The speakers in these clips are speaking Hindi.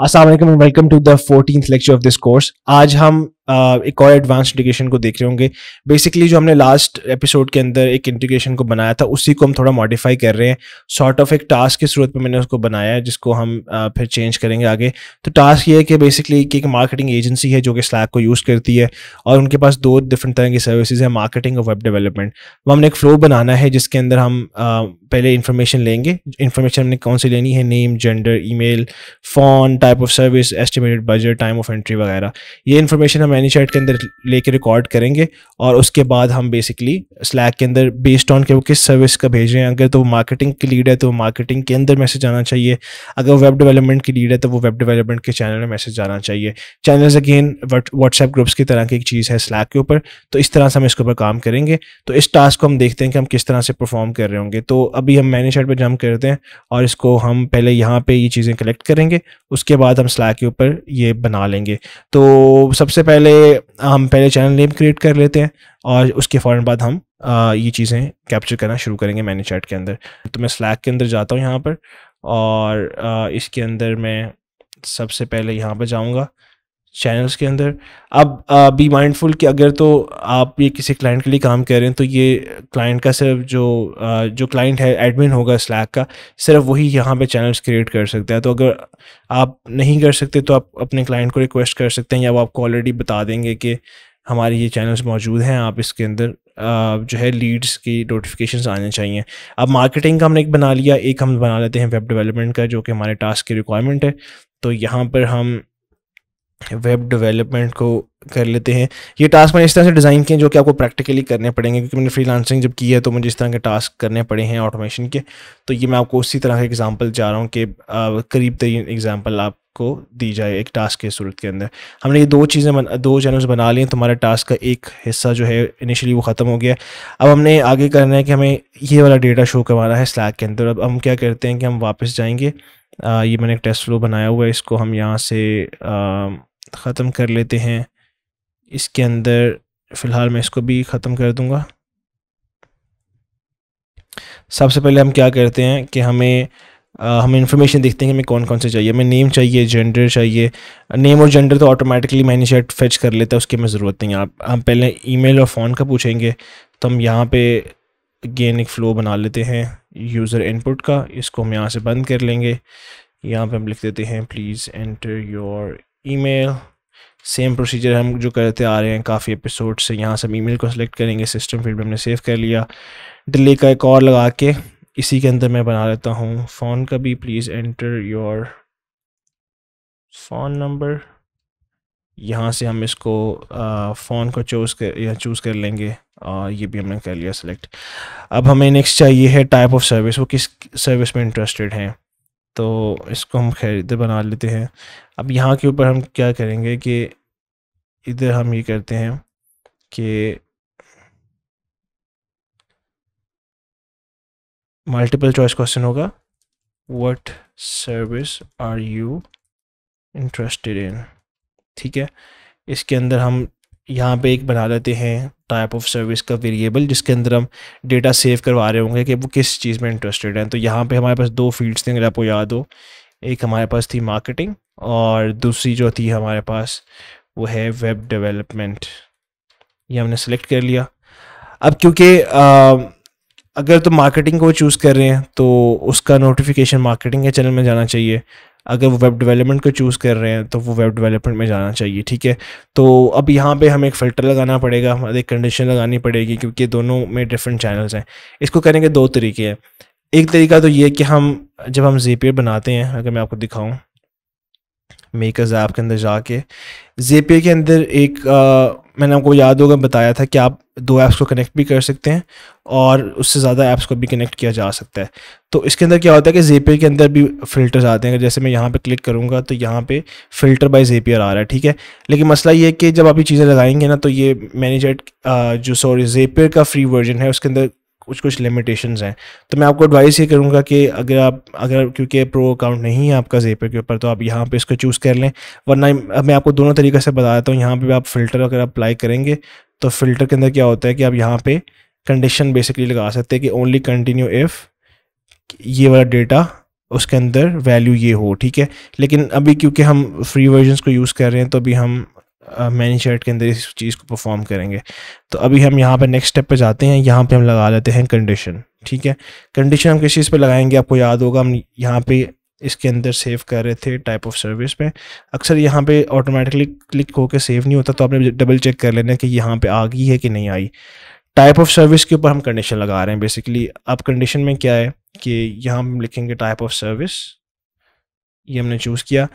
अस्सलाम वालेकुम and welcome to the 14th lecture of this course. आज हम एक और एडवांस इंटीग्रेशन को देख रहे होंगे। बेसिकली जो हमने लास्ट एपिसोड के अंदर एक इंटीग्रेशन को बनाया था उसी को हम थोड़ा मॉडिफाई कर रहे हैं। सॉर्ट ऑफ एक टास्क की सूरत में मैंने उसको बनाया है जिसको हम फिर चेंज करेंगे आगे। तो टास्क ये है कि बेसिकली एक मार्केटिंग एजेंसी है जो कि स्लैक को यूज़ करती है और उनके पास दो डिफरेंट तरह की सर्विसेज है, मार्केटिंग और वेब डेवलपमेंट। वो हमने एक फ्लो बनाना है जिसके अंदर हम पहले इन्फॉर्मेशन लेंगे। इन्फॉर्मेशन हमने कौन सी लेनी है? Name, gender, email, phone, type of service, estimated budget, time of entry वगैरह। ये इन्फॉर्मेशन हम एनीचैट के अंदर लेके रिकॉर्ड करेंगे और उसके बाद हम बेसिकली स्लैक के अंदर बेस्ड ऑन के वो किस सर्विस का भेज रहे हैं। अगर तो वो मार्केटिंग की लीड है तो मार्केटिंग के अंदर मैसेज आना चाहिए। अगर वेब डेवलपमेंट की लीड है तो वो वेब डेवलपमेंट के चैनल में मैसेज आना चाहिए। चैनल्स अगेन व्हाट्सएप ग्रुप्स की तरह की एक चीज़ है स्लैक के ऊपर। तो इस तरह से हम इसके ऊपर काम करेंगे। तो इस टास्क को हम देखते हैं कि हम किस तरह से परफॉर्म कर रहे होंगे। तो अभी हम मैनेजर पे जंप करते हैं और इसको हम पहले यहाँ पे ये चीज़ें कलेक्ट करेंगे, उसके बाद हम स्लैक के ऊपर ये बना लेंगे। तो सबसे पहले हम चैनल नेम क्रिएट कर लेते हैं और उसके फ़ौरन बाद हम ये चीज़ें कैप्चर करना शुरू करेंगे मैनेज चैट के अंदर। तो मैं स्लैक के अंदर जाता हूँ यहाँ पर और इसके अंदर मैं सबसे पहले यहाँ पर जाऊँगा चैनल्स के अंदर। अब बी माइंडफुल कि अगर तो आप ये किसी क्लाइंट के लिए काम कर रहे हैं तो ये क्लाइंट का सिर्फ जो क्लाइंट है एडमिन होगा स्लैक का, सिर्फ वही यहाँ पे चैनल्स क्रिएट कर सकता है। तो अगर आप नहीं कर सकते तो आप अपने क्लाइंट को रिक्वेस्ट कर सकते हैं या वो आपको ऑलरेडी बता देंगे कि हमारे ये चैनल्स मौजूद हैं, आप इसके अंदर जो है लीड्स की नोटिफिकेशंस आने चाहिए। अब मार्केटिंग का हमने एक बना लिया, एक हम बना लेते हैं वेब डेवलपमेंट का जो कि हमारे टास्क की रिक्वायरमेंट है। तो यहाँ पर हम वेब डेवलपमेंट को कर लेते हैं। ये टास्क मैंने इस तरह से डिज़ाइन किए जो कि आपको प्रैक्टिकली करने पड़ेंगे क्योंकि मैंने फ्रीलांसिंग जब की है तो मुझे इस तरह के टास्क करने पड़े हैं ऑटोमेशन के। तो ये मैं आपको उसी तरह का एग्जांपल जा रहा हूँ कि करीब तरीन एग्जांपल आपको दी जाए एक टास्क की सूरत के अंदर। हमने ये दो चैनल्स बना लिए तो हमारा टास्क का एक हिस्सा जो है इनिशियली वो ख़त्म हो गया। अब हमने आगे करना है कि हमें ये वाला डेटा शो करवाना है स्लैक के अंदर। अब हम क्या करते हैं कि हम वापस जाएंगे। ये मैंने एक टेस्ट फ्लो बनाया हुआ है, इसको हम यहाँ से ख़त्म कर लेते हैं। इसके अंदर फ़िलहाल मैं इसको भी ख़त्म कर दूंगा। सबसे पहले हम क्या करते हैं कि हम इन्फॉर्मेशन देखते हैं कि हमें कौन कौन से चाहिए। हमें नेम चाहिए, जेंडर चाहिए। नेम और जेंडर तो ऑटोमेटिकली मैनेजर फेच कर लेता है, उसकी हमें ज़रूरत नहीं है। हम पहले ईमेल और फ़ोन का पूछेंगे। तो हम यहाँ पे अगेन एक फ़्लो बना लेते हैं यूज़र इनपुट का, इसको हम यहाँ से बंद कर लेंगे। यहाँ पे हम लिख देते हैं please enter your email. Same procedure हम जो करते आ रहे हैं काफ़ी एपिसोड से। यहाँ से हम ईमेल को सिलेक्ट करेंगे, सिस्टम फील्ड में हमने सेव कर लिया। डिले का एक और लगा के इसी के अंदर मैं बना लेता हूँ फ़ोन का भी, please enter your phone number. यहाँ से हम इसको फ़ोन को चूज़ कर लेंगे और ये भी हमने कर लिया सिलेक्ट। अब हमें नेक्स्ट चाहिए है टाइप ऑफ सर्विस, वो किस सर्विस में इंटरेस्टेड हैं। तो इसको हम खैर इधर बना लेते हैं। अब यहाँ के ऊपर हम क्या करेंगे कि इधर हम ये करते हैं कि मल्टीपल चॉइस क्वेश्चन होगा, what service are you interested in. ठीक है, इसके अंदर हम यहाँ पे एक बना लेते हैं टाइप ऑफ सर्विस का वेरिएबल जिसके अंदर हम डेटा सेव करवा रहे होंगे कि वो किस चीज़ में इंटरेस्टेड हैं। तो यहाँ पे हमारे पास दो फील्ड्स थी अगर आपको याद हो। एक हमारे पास थी मार्केटिंग और दूसरी जो थी हमारे पास वो है वेब डेवलपमेंट। ये हमने सेलेक्ट कर लिया। अब क्योंकि अगर तो मार्केटिंग को चूज़ कर रहे हैं तो उसका नोटिफिकेशन मार्केटिंग के चैनल में जाना चाहिए। अगर वो वेब डेवलपमेंट को चूज़ कर रहे हैं तो वो वेब डेवलपमेंट में जाना चाहिए। ठीक है, तो अब यहाँ पे हमें एक फ़िल्टर लगाना पड़ेगा, एक कंडीशन लगानी पड़ेगी क्योंकि दोनों में डिफरेंट चैनल्स हैं। इसको करने के दो तरीके हैं। एक तरीका तो ये है कि जब हम ज़ेपियर बनाते हैं, अगर मैं आपको दिखाऊं मेकर्स ऐप के अंदर जाके, ज़ेपियर के अंदर एक मैंने आपको याद होगा बताया था कि आप दो ऐप्स को कनेक्ट भी कर सकते हैं और उससे ज़्यादा ऐप्स को भी कनेक्ट किया जा सकता है। तो इसके अंदर क्या होता है कि ज़ेपियर के अंदर भी फ़िल्टर्स आते हैं। जैसे मैं यहाँ पे क्लिक करूँगा तो यहाँ पे फ़िल्टर बाय ज़ेपियर आ रहा है। ठीक है, लेकिन मसला ये है कि जब आप ये चीज़ें लगाएंगे ना तो ये ज़ेपियर का फ्री वर्जन है उसके अंदर कुछ लिमिटेशंस हैं। तो मैं आपको एडवाइस ये करूँगा कि अगर क्योंकि प्रो अकाउंट नहीं है आपका ज़ेपियर के ऊपर तो आप यहाँ पे इसको चूज़ कर लें, वरना मैं आपको दोनों तरीके से बता देता हूँ। यहाँ पे आप फ़िल्टर अगर अप्लाई करेंगे तो फ़िल्टर के अंदर क्या होता है कि आप यहाँ पे कंडीशन बेसिकली लगा सकते हैं कि ओनली कंटिन्यू इफ़ ये वाला डेटा उसके अंदर वैल्यू ये हो, ठीक है। लेकिन अभी क्योंकि हम फ्री वर्जन्स को यूज़ कर रहे हैं तो अभी हम मैनीचैट के अंदर इस चीज़ को परफॉर्म करेंगे। तो अभी हम यहाँ पे नेक्स्ट स्टेप पे जाते हैं, यहाँ पे हम लगा लेते हैं कंडीशन, ठीक है। कंडीशन हम किस चीज़ पे लगाएंगे, आपको याद होगा हम यहाँ पे इसके अंदर सेव कर रहे थे टाइप ऑफ सर्विस पे। अक्सर यहाँ पे ऑटोमेटिकली क्लिक होकर सेव नहीं होता, तो आपने डबल चेक कर लेना कि यहाँ पे आ गई है कि नहीं आई। टाइप ऑफ सर्विस के ऊपर हम कंडीशन लगा रहे हैं बेसिकली। अब कंडीशन में क्या है कि यहाँ हम लिखेंगे टाइप ऑफ सर्विस, ये हमने चूज़ किया।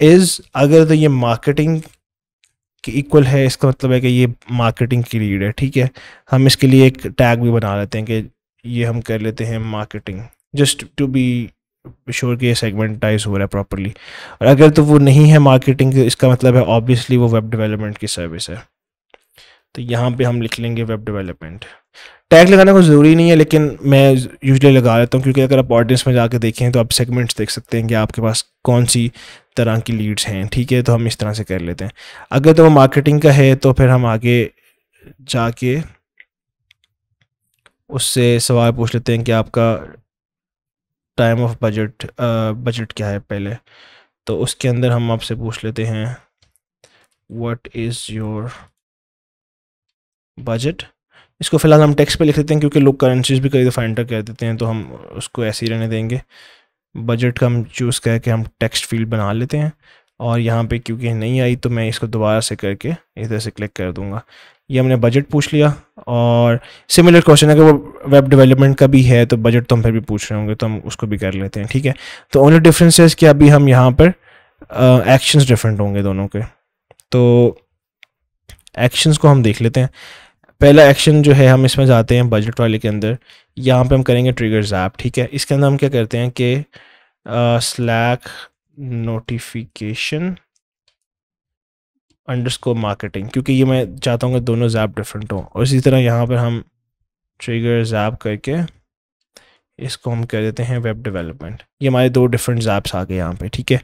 इज़ अगर तो ये मार्केटिंग के इक्वल है, इसका मतलब है कि ये मार्केटिंग की लीड है, ठीक है। हम इसके लिए एक टैग भी बना लेते हैं कि ये हम कर लेते हैं marketing, just to be sure कि ये सेगमेंटाइज हो रहा है प्रॉपरली। और अगर तो वो नहीं है मार्केटिंग, इसका मतलब है ऑब्वियसली वो वेब डेवलपमेंट की सर्विस है। तो यहाँ पे हम लिख लेंगे वेब डेवलपमेंट। टैग लगाना कोई ज़रूरी नहीं है, लेकिन मैं यूजुअली लगा लेता हूँ, क्योंकि अगर आप ऑडियंस में जाकर देखें तो आप सेगमेंट्स देख सकते हैं कि आपके पास कौन सी तरह की लीड्स हैं, ठीक है। तो हम इस तरह से कर लेते हैं। अगर तो वो मार्केटिंग का है तो फिर हम आगे जाके उससे सवाल पूछ लेते हैं कि आपका टाइम ऑफ बजट क्या है पहले। तो उसके अंदर हम आपसे पूछ लेते हैं व्हाट इज़ योर बजट। इसको फिलहाल हम टेक्स्ट पे लिख लेते हैं, क्योंकि लोग करेंसीज भी कई दफ़ा एंटर कर देते हैं, तो हम उसको ऐसे ही रहने देंगे। बजट का हम चूज़ करके हम टेक्स्ट फील्ड बना लेते हैं। और यहाँ पे क्योंकि नहीं आई तो मैं इसको दोबारा से करके इधर से क्लिक कर दूँगा। ये हमने बजट पूछ लिया। और सिमिलर क्वेश्चन अगर वो वेब डेवलपमेंट का भी है तो बजट तो हम फिर भी पूछ रहे होंगे, तो हम उसको भी कर लेते हैं, ठीक है। तो ओनली डिफरेंस है कि अभी हम यहाँ पर एक्शंस डिफरेंट होंगे दोनों के। तो एक्शंस को हम देख लेते हैं। पहला एक्शन जो है, हम इसमें जाते हैं बजट वाले के अंदर, यहाँ पे हम करेंगे ट्रिगर्स ऐप, ठीक है। इसके अंदर हम क्या करते हैं कि स्लैक नोटिफिकेशन अंडरस्कोर मार्केटिंग, क्योंकि ये मैं चाहता हूँ कि दोनों ज़ैप डिफरेंट हों। और इसी तरह यहाँ पर हम ट्रिगर्स ऐप करके इसको हम कह देते हैं वेब डेवलपमेंट। ये हमारे दो डिफरेंट ज़ैप्स आ गए यहाँ पे, ठीक है।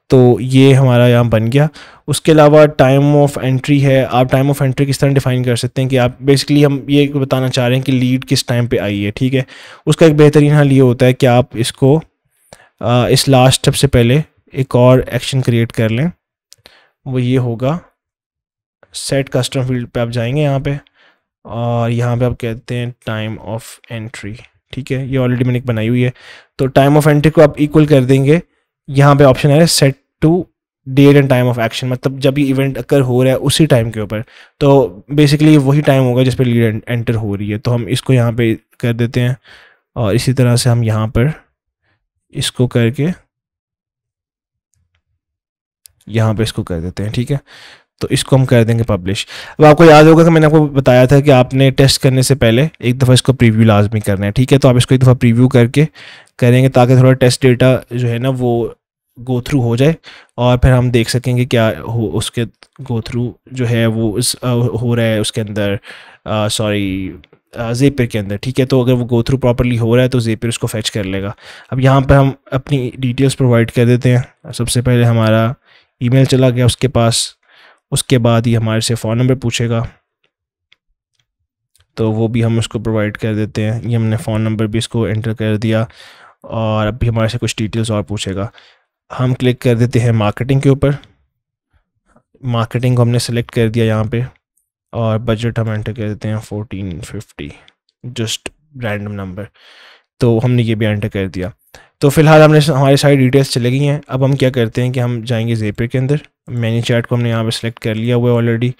तो ये हमारा यहाँ बन गया। उसके अलावा टाइम ऑफ एंट्री है। आप टाइम ऑफ एंट्री किस तरह डिफाइन कर सकते हैं कि आप बेसिकली हम ये बताना चाह रहे हैं कि लीड किस टाइम पे आई है, ठीक है। उसका एक बेहतरीन हल ये होता है कि आप इसको इस लास्ट स्टेप से पहले एक और एक्शन क्रिएट कर लें। वो ये होगा, सेट कस्टम फील्ड पे आप जाएंगे यहाँ पे, और यहाँ पे आप कहते हैं टाइम ऑफ एंट्री, ठीक है। ये ऑलरेडी मैंने एक बनाई हुई है। तो टाइम ऑफ एंट्री को आप इक्वल कर देंगे। यहाँ पे ऑप्शन है set to date and time of action, मतलब जब ये इवेंट अकर हो रहा है उसी टाइम के ऊपर। तो बेसिकली वही टाइम होगा जिस पर लीड एंटर हो रही है। तो हम इसको यहाँ पे कर देते हैं, और इसी तरह से हम यहाँ पर इसको करके यहाँ पे इसको कर देते हैं, ठीक है। तो इसको हम कर देंगे पब्लिश। अब आपको याद होगा कि मैंने आपको बताया था कि आपने टेस्ट करने से पहले एक दफ़ा इसको प्रीव्यू लाजमी करना है, ठीक है। तो आप इसको एक दफ़ा प्रीव्यू करके करेंगे ताकि थोड़ा टेस्ट डेटा जो है ना वो गो थ्रू हो जाए, और फिर हम देख सकेंगे क्या हो उसके गो थ्रू जो है वो हो रहा है उसके अंदर, ज़ेपियर के अंदर, ठीक है। तो अगर वो गो थ्रू प्रॉपरली हो रहा है तो ज़ेपियर उसको फैच कर लेगा। अब यहाँ पर हम अपनी डिटेल्स प्रोवाइड कर देते हैं। सबसे पहले हमारा ईमेल चला गया उसके पास, उसके बाद ही हमारे से फ़ोन नंबर पूछेगा, तो वो भी हम उसको प्रोवाइड कर देते हैं। ये हमने फ़ोन नंबर भी इसको एंटर कर दिया, और अभी हमारे से कुछ डिटेल्स और पूछेगा। हम क्लिक कर देते हैं मार्केटिंग के ऊपर। मार्केटिंग को हमने सेलेक्ट कर दिया यहाँ पे, और बजट हम एंटर कर देते हैं 1450, जस्ट रैंडम नंबर। तो हमने ये भी एंटर कर दिया। तो फिलहाल हमने हमारी सारी डिटेल्स चले गई हैं। अब हम क्या करते हैं कि हम जाएंगे ज़ेपियर के अंदर। मैनीचैट को हमने यहाँ पे सेलेक्ट कर लिया हुआ है ऑलरेडी।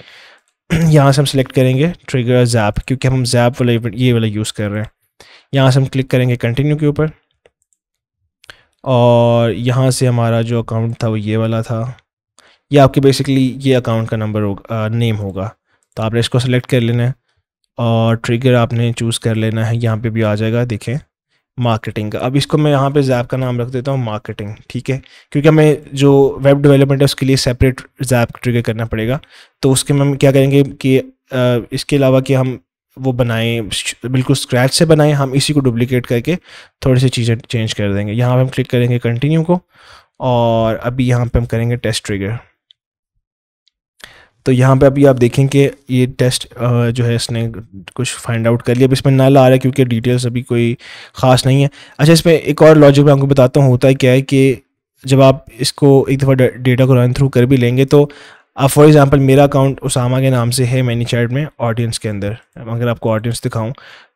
यहाँ से हम सेलेक्ट करेंगे ट्रिगर ज़ैप, क्योंकि हम ज़ैप वाला ये वाला यूज़ कर रहे हैं। यहाँ से हम क्लिक करेंगे कंटिन्यू के ऊपर, और यहाँ से हमारा जो अकाउंट था वो ये वाला था। ये आपके बेसिकली ये अकाउंट का नंबर होगा, नेम होगा। तो आपने इसको सेलेक्ट कर लेना है, और ट्रिगर आपने चूज़ कर लेना है। यहाँ पे भी आ जाएगा, देखें मार्केटिंग का। अब इसको मैं यहाँ पे ज़ैप का नाम रख देता हूँ मार्केटिंग, ठीक है, क्योंकि हमें जो वेब डेवलपमेंट है उसके लिए सेपरेट ज़ैप ट्रिगर करना पड़ेगा। तो उसके में हम क्या करेंगे कि इसके अलावा कि हम वो बनाएं बिल्कुल स्क्रैच से बनाएं, हम इसी को डुप्लिकेट करके थोड़ी सी चीज़ें चेंज कर देंगे। यहाँ पे हम क्लिक करेंगे कंटिन्यू को, और अभी यहाँ पे हम करेंगे टेस्ट ट्रिगर। तो यहाँ पे अभी आप देखें कि ये टेस्ट जो है इसने कुछ फाइंड आउट कर लिया। अब इसमें नल आ रहा है क्योंकि डिटेल्स अभी कोई ख़ास नहीं है। अच्छा, इसमें एक और लॉजिक मैं आपको बताता हूँ। होता है क्या है कि जब आप इसको एक दफ़ा डेटा को रन थ्रू कर भी लेंगे तो आप फॉर एग्जांपल मेरा अकाउंट उसामा के नाम से है मैनीचैट में ऑडियंस के अंदर, अगर आपको ऑडियंस दिखाऊं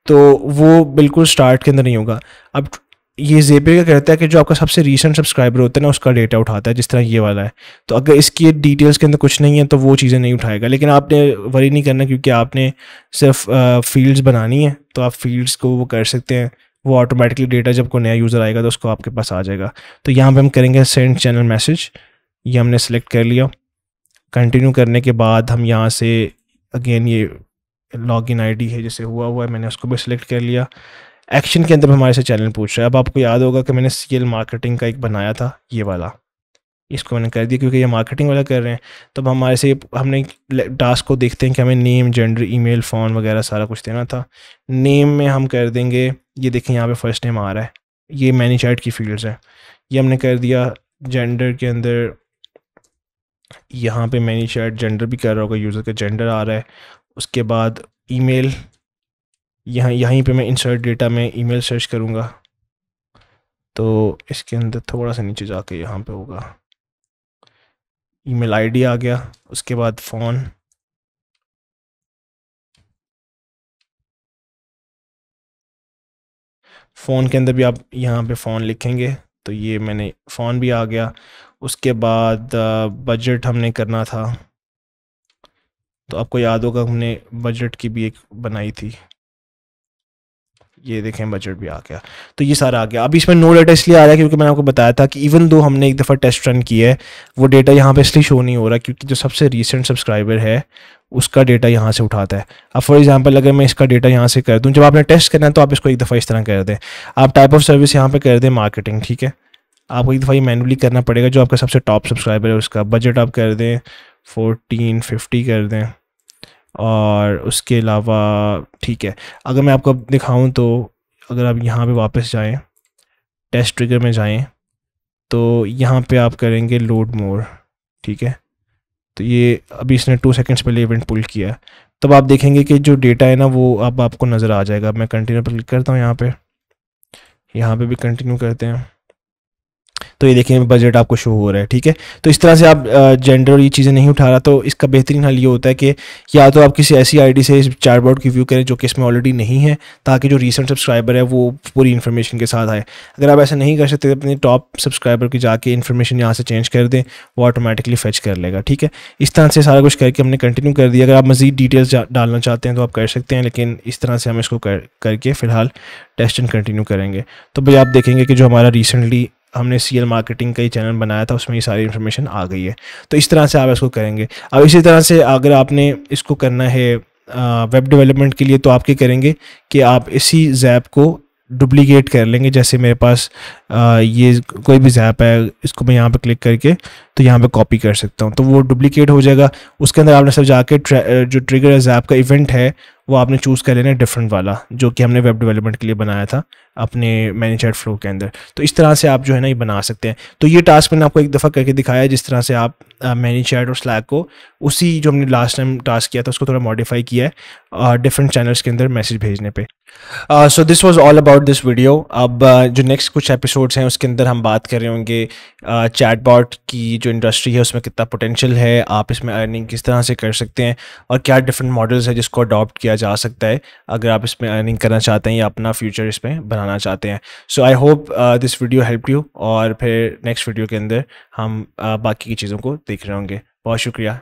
तो वो बिल्कुल स्टार्ट के अंदर नहीं होगा। अब ये ज़ेपे का कहता है कि जो आपका सबसे रीसेंट सब्सक्राइबर होता है ना उसका डेटा उठाता है, जिस तरह ये वाला है। तो अगर इसकी डिटेल्स के अंदर कुछ नहीं है तो वो चीज़ें नहीं उठाएगा। लेकिन आपने वरी नहीं करना क्योंकि आपने सिर्फ फील्ड्स बनानी है, तो आप फील्ड्स को वो कर सकते हैं। वो ऑटोमेटिकली डेटा जब कोई नया यूज़र आएगा तो उसको आपके पास आ जाएगा। तो यहाँ पे हम करेंगे सेंड चैनल मैसेज, ये हमने सेलेक्ट कर लिया। कंटिन्यू करने के बाद हम यहाँ से अगेन ये लॉगिन आईडी है जैसे हुआ है, मैंने उसको भी सिलेक्ट कर लिया। एक्शन के अंदर हमारे से चैनल पूछ रहा है। अब आपको याद होगा कि मैंने सीएल मार्केटिंग का एक बनाया था, ये वाला, इसको मैंने कर दिया क्योंकि ये मार्केटिंग वाला कर रहे हैं। तो अब हमारे से हमने टास्क को देखते हैं कि हमें नेम, जेंडर, ईमेल, फ़ोन वगैरह सारा कुछ देना था। नेम में हम कर देंगे, ये देखें यहाँ पे फर्स्ट नेम आ रहा है, ये मैनीचैट की फील्ड्स हैं, ये हमने कर दिया। जेंडर के अंदर यहाँ पे मैनीचैट जेंडर भी कर रहा होगा, यूज़र का जेंडर आ रहा है। उसके बाद ईमेल, यहीं पे मैं इंसर्ट डेटा में ईमेल सर्च करूँगा तो इसके अंदर थोड़ा सा नीचे जाके यहाँ पे होगा ईमेल आईडी आ गया। उसके बाद फ़ोन, फ़ोन के अंदर भी आप यहाँ पे फ़ोन लिखेंगे तो ये मैंने फ़ोन भी आ गया। उसके बाद बजट हमने करना था, तो आपको याद होगा हमने बजट की भी एक बनाई थी, ये देखें बजट भी आ गया। तो ये सारा आ गया। अब इसमें नो डेटा इसलिए आ रहा है क्योंकि मैंने आपको बताया था कि इवन दो हमने एक दफ़ा टेस्ट रन किया है, वो डेटा यहाँ पे इसलिए शो नहीं हो रहा क्योंकि जो सबसे रीसेंट सब्सक्राइबर है उसका डेटा यहाँ से उठाता है। अब फॉर एग्जांपल अगर मैं इसका डेटा यहाँ से कर दूँ, जब आपने टेस्ट करना है तो आप इसको एक दफ़ा इस तरह कर दें। आप टाइप ऑफ सर्विस यहाँ पर कर दें मार्केटिंग, ठीक है। आपको एक दफ़ा ये मैनुअली करना पड़ेगा। जो आपका सबसे टॉप सब्सक्राइबर है उसका बजट आप कर दें 1450 कर दें। और उसके अलावा ठीक है, अगर मैं आपको दिखाऊं तो अगर आप यहाँ पे वापस जाएं, टेस्ट ट्रिगर में जाएं, तो यहाँ पे आप करेंगे लोड मोर, ठीक है। तो ये अभी इसने 2 सेकंड्स पहले इवेंट पुल किया है। तब आप देखेंगे कि जो डेटा है ना वो अब आपको नज़र आ जाएगा। मैं कंटिन्यू पर क्लिक करता हूँ, यहाँ पे भी कंटिन्यू करते हैं तो ये देखिए बजट आपको शो हो रहा है, ठीक है। तो इस तरह से आप जेंडर और ये चीज़ें नहीं उठा रहा तो इसका बेहतरीन हल ये होता है कि या तो आप किसी ऐसी आईडी से इस चैटबॉट की व्यू करें जो कि इसमें ऑलरेडी नहीं है, ताकि जो रीसेंट सब्सक्राइबर है वो पूरी इन्फॉर्मेशन के साथ आए। अगर आप ऐसा नहीं कर सकते अपने टॉप सब्सक्राइबर की जाके इन्फॉर्मेशन यहाँ से चेंज कर दें, वो ऑटोमेटिकली फेच कर लेगा, ठीक है। इस तरह से सारा कुछ करके हमने कंटिन्यू कर दिया। अगर आप मज़ीद डिटेल्स डालना चाहते हैं तो आप कर सकते हैं, लेकिन इस तरह से हम इसको करके फ़िलहाल टेस्ट एंड कंटिन्यू करेंगे। तो भाई आप देखेंगे कि जो हमारा रिसेंटली हमने सीएल मार्केटिंग का ही चैनल बनाया था उसमें ये सारी इन्फॉर्मेशन आ गई है। तो इस तरह से आप इसको करेंगे। अब इसी तरह से अगर आपने इसको करना है वेब डेवलपमेंट के लिए तो आप क्या करेंगे कि आप इसी ज़ैप को डुप्लीकेट कर लेंगे। जैसे मेरे पास ये कोई भी ज़ैप है, इसको मैं यहाँ पे क्लिक करके तो यहाँ पे कॉपी कर सकता हूँ, तो वो डुप्लीकेट हो जाएगा। उसके अंदर आपने सब जाके जो ट्रिगर ज़ैप का इवेंट है वो आपने चूज़ कर लेना है डिफरेंट वाला, जो कि हमने वेब डेवलपमेंट के लिए बनाया था अपने मैनीचैट फ्लो के अंदर। तो इस तरह से आप जो है ना ये बना सकते हैं। तो ये टास्क मैंने आपको एक दफ़ा करके दिखाया है, जिस तरह से आप मैनीचैट और स्लैक को उसी जो हमने लास्ट टाइम टास्क किया था उसको थोड़ा मॉडिफाई किया है डिफरेंट चैनल्स के अंदर मैसेज भेजने पे। So this was all about this video. अब जो नेक्स्ट कुछ एपिसोड्स हैं उसके अंदर हम बात कर रहे होंगे चैटबॉट की जो इंडस्ट्री है उसमें कितना पोटेंशियल है, आप इसमें अर्निंग किस तरह से कर सकते हैं और क्या डिफरेंट मॉडल्स है जिसको अडॉप्ट किया जा सकता है अगर आप इसमें अर्निंग करना चाहते हैं या अपना फ्यूचर इसमें बनाना चाहते हैं। So I hope this video help you, और फिर नेक्स्ट वीडियो के अंदर हम बाकी की चीज़ों को देख रहे होंगे। बहुत शुक्रिया।